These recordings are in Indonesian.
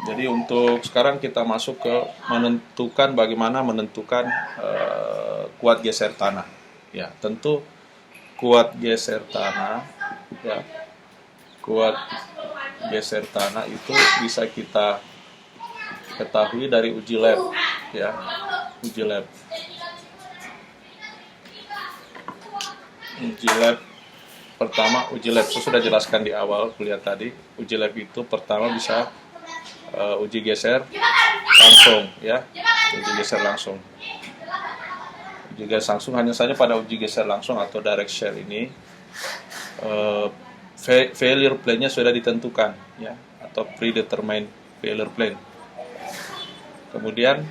Jadi untuk sekarang kita masuk ke menentukan bagaimana menentukan kuat geser tanah. Ya, tentu kuat geser tanah, ya, kuat geser tanah itu bisa kita ketahui dari uji lab, ya, uji lab. Uji lab pertama, uji lab saya sudah jelaskan di awal kuliah tadi. Uji lab itu pertama bisa uji geser langsung, ya, uji geser langsung. Uji geser langsung hanya saja pada uji geser langsung atau direct shear ini failure plane-nya sudah ditentukan, ya, atau predetermined failure plane. Kemudian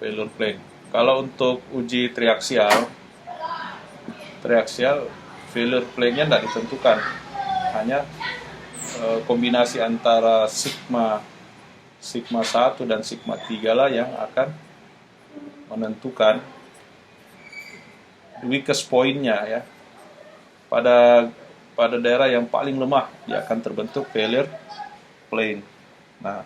failure plane. Kalau untuk uji triaksial failure plane-nya tidak ditentukan, hanya kombinasi antara sigma 1 dan sigma 3 lah yang akan menentukan weakest point-nya, ya. Pada daerah yang paling lemah dia akan terbentuk failure plane. Nah,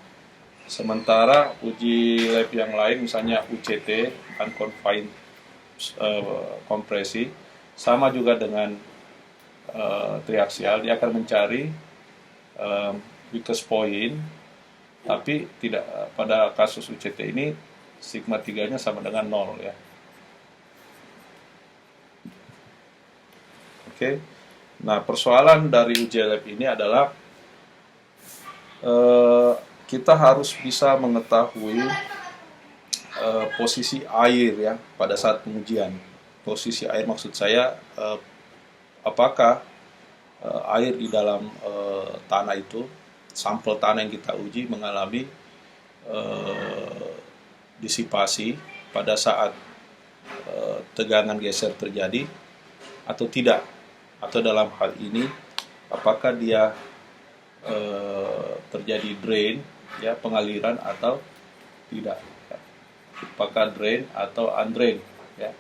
sementara uji lab yang lain misalnya UCT, unconfined kompresi, sama juga dengan triaksial, dia akan mencari weakest point, tapi tidak pada kasus UCT ini sigma 3-nya sama dengan 0, ya. Oke. Nah, persoalan dari uji lab ini adalah kita harus bisa mengetahui posisi air, ya, pada saat pengujian. Posisi air maksud saya apakah air di dalam tanah itu, sampel tanah yang kita uji mengalami disipasi pada saat tegangan geser terjadi atau tidak, atau dalam hal ini apakah dia terjadi drain, ya, pengaliran atau tidak, ya. Apakah drain atau undrain, ya.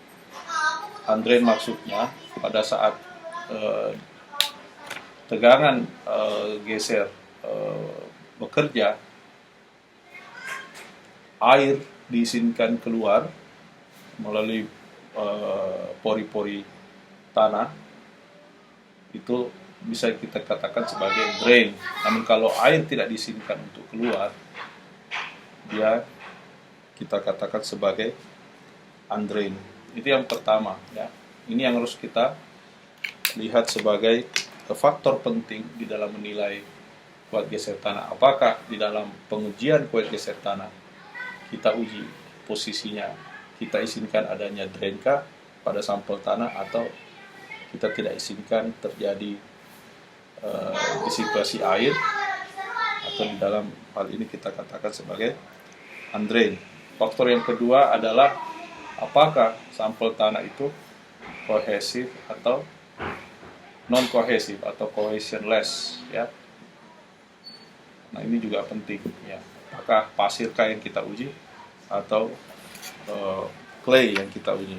Undrain maksudnya pada saat tegangan geser bekerja, air diizinkan keluar melalui pori-pori tanah, itu bisa kita katakan sebagai drain. Namun kalau air tidak diizinkan untuk keluar, dia kita katakan sebagai undrain. Itu yang pertama, ya. Ini yang harus kita lihat sebagai faktor penting di dalam menilai kuat geser tanah. Apakah di dalam pengujian kuat geser tanah kita uji posisinya, kita izinkan adanya drain kah pada sampel tanah, atau kita tidak izinkan terjadi disipasi air, atau di dalam hal ini kita katakan sebagai undrain. Faktor yang kedua adalah apakah sampel tanah itu kohesif atau non kohesif atau cohesionless, ya. Nah, ini juga penting, ya. Apakah pasirkah yang kita uji atau clay yang kita uji.